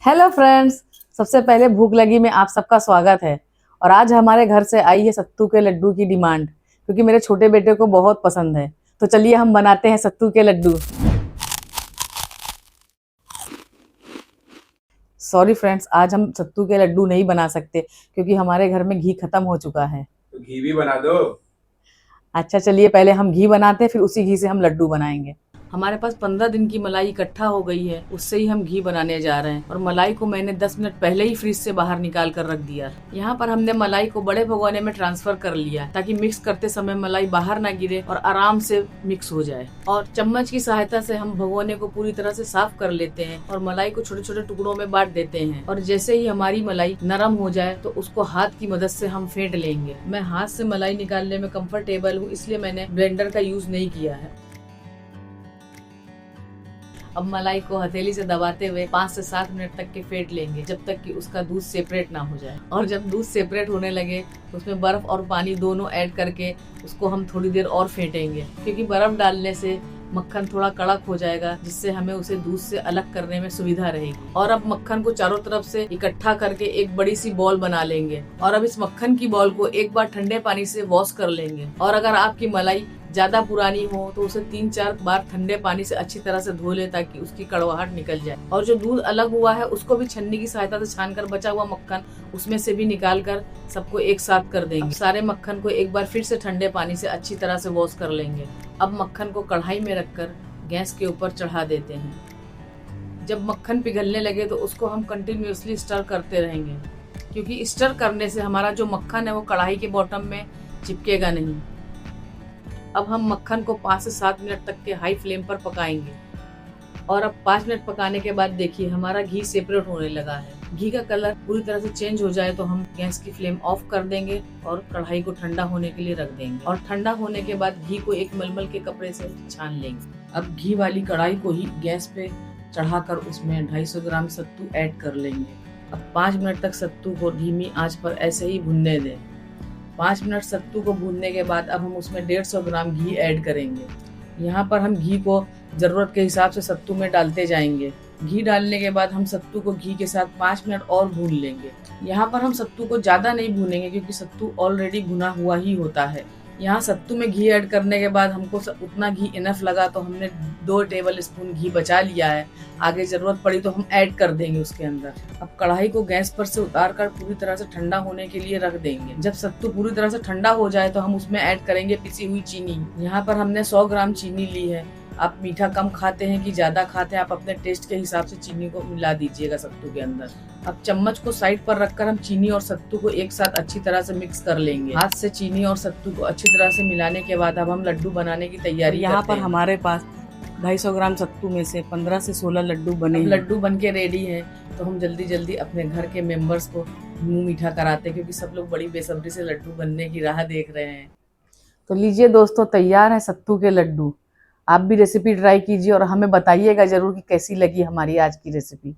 Hello friends. सबसे पहले भूख लगी में आप सबका स्वागत है। और आज हमारे घर से आई है सत्तू के लड्डू की डिमांड, क्योंकि मेरे छोटे बेटे को बहुत पसंद है। तो चलिए हम बनाते हैं सत्तू के लड्डू। सॉरी फ्रेंड्स, आज हम सत्तू के लड्डू नहीं बना सकते क्योंकि हमारे घर में घी खत्म हो चुका है। तो घी भी बना दो। अच्छा चलिए पहले हम घी बनाते हैं, फिर उसी घी से हम लड्डू बनाएंगे। हमारे पास 15 दिन की मलाई इकट्ठा हो गई है, उससे ही हम घी बनाने जा रहे हैं। और मलाई को मैंने 10 मिनट पहले ही फ्रिज से बाहर निकाल कर रख दिया। यहाँ पर हमने मलाई को बड़े भगोने में ट्रांसफर कर लिया ताकि मिक्स करते समय मलाई बाहर ना गिरे और आराम से मिक्स हो जाए। और चम्मच की सहायता से हम भगोने को पूरी तरह से साफ कर लेते हैं और मलाई को छोटे छोटे टुकड़ों में बांट देते हैं। और जैसे ही हमारी मलाई नरम हो जाए तो उसको हाथ की मदद से हम फेंट लेंगे। मैं हाथ से मलाई निकालने में कंफर्टेबल हूँ, इसलिए मैंने ब्लेंडर का यूज नहीं किया है। अब मलाई को हथेली से दबाते हुए 5 से 7 मिनट तक के फेंट लेंगे, जब तक कि उसका दूध सेपरेट ना हो जाए। और जब दूध सेपरेट होने लगे तो उसमें बर्फ और पानी दोनों ऐड करके उसको हम थोड़ी देर और फेंटेंगे, क्योंकि बर्फ डालने से मक्खन थोड़ा कड़क हो जाएगा, जिससे हमें उसे दूध से अलग करने में सुविधा रहेगी। और अब मक्खन को चारों तरफ से इकट्ठा करके एक बड़ी सी बॉल बना लेंगे। और अब इस मक्खन की बॉल को एक बार ठंडे पानी से वॉश कर लेंगे। और अगर आपकी मलाई ज्यादा पुरानी हो तो उसे 3-4 बार ठंडे पानी से अच्छी तरह से धो ले, ताकि उसकी कड़वाहट निकल जाए। और जो दूध अलग हुआ है उसको भी छन्नी की सहायता से छान कर बचा हुआ मक्खन उसमें से भी निकाल कर सबको एक साथ कर देंगे। सारे मक्खन को एक बार फिर से ठंडे पानी से अच्छी तरह से वॉश कर लेंगे। अब मक्खन को कढ़ाई में रखकर गैस के ऊपर चढ़ा देते हैं। जब मक्खन पिघलने लगे तो उसको हम कंटिन्यूअसली स्टर करते रहेंगे, क्योंकि स्टर करने से हमारा जो मक्खन है वो कढ़ाई के बॉटम में चिपकेगा नहीं। अब हम मक्खन को 5 से 7 मिनट तक के हाई फ्लेम पर पकाएंगे। और अब 5 मिनट पकाने के बाद देखिए हमारा घी सेपरेट होने लगा है। घी का कलर पूरी तरह से चेंज हो जाए तो हम गैस की फ्लेम ऑफ कर देंगे और कढ़ाई को ठंडा होने के लिए रख देंगे। और ठंडा होने के बाद घी को एक मलमल के कपड़े से छान लेंगे। अब घी वाली कढ़ाई को ही गैस पे चढ़ाकर उसमें 250 ग्राम सत्तू ऐड कर लेंगे। अब 5 मिनट तक सत्तू को धीमी आंच पर ऐसे ही भुनने दें। 5 मिनट सत्तू को भूनने के बाद अब हम उसमें 150 ग्राम घी ऐड करेंगे। यहाँ पर हम घी को ज़रूरत के हिसाब से सत्तू में डालते जाएंगे। घी डालने के बाद हम सत्तू को घी के साथ 5 मिनट और भून लेंगे। यहाँ पर हम सत्तू को ज़्यादा नहीं भूनेंगे, क्योंकि सत्तू ऑलरेडी भुना हुआ ही होता है। यहाँ सत्तू में घी ऐड करने के बाद हमको उतना घी इनफ लगा तो हमने 2 टेबल स्पून घी बचा लिया है। आगे जरूरत पड़ी तो हम ऐड कर देंगे उसके अंदर। अब कढ़ाई को गैस पर से उतार कर पूरी तरह से ठंडा होने के लिए रख देंगे। जब सत्तू पूरी तरह से ठंडा हो जाए तो हम उसमें ऐड करेंगे पिसी हुई चीनी। यहाँ पर हमने 100 ग्राम चीनी ली है। आप मीठा कम खाते हैं कि ज्यादा खाते हैं, आप अपने टेस्ट के हिसाब से चीनी को मिला दीजिएगा सत्तू के अंदर। अब चम्मच को साइड पर रखकर हम चीनी और सत्तू को एक साथ अच्छी तरह से मिक्स कर लेंगे। हाथ से चीनी और सत्तू को अच्छी तरह से मिलाने के बाद अब हम लड्डू बनाने की तैयारी यहाँ पर हमारे पास 250 ग्राम सत्तू में से 15 से 16 लड्डू बने। लड्डू बन के रेडी है तो हम जल्दी जल्दी अपने घर के मेंबर्स को मुंह मीठा कराते हैं, क्योंकि सब लोग बड़ी बेसब्री से लड्डू बनने की राह देख रहे हैं। तो लीजिए दोस्तों, तैयार है सत्तू के लड्डू। आप भी रेसिपी ट्राई कीजिए और हमें बताइएगा जरूर कि कैसी लगी हमारी आज की रेसिपी।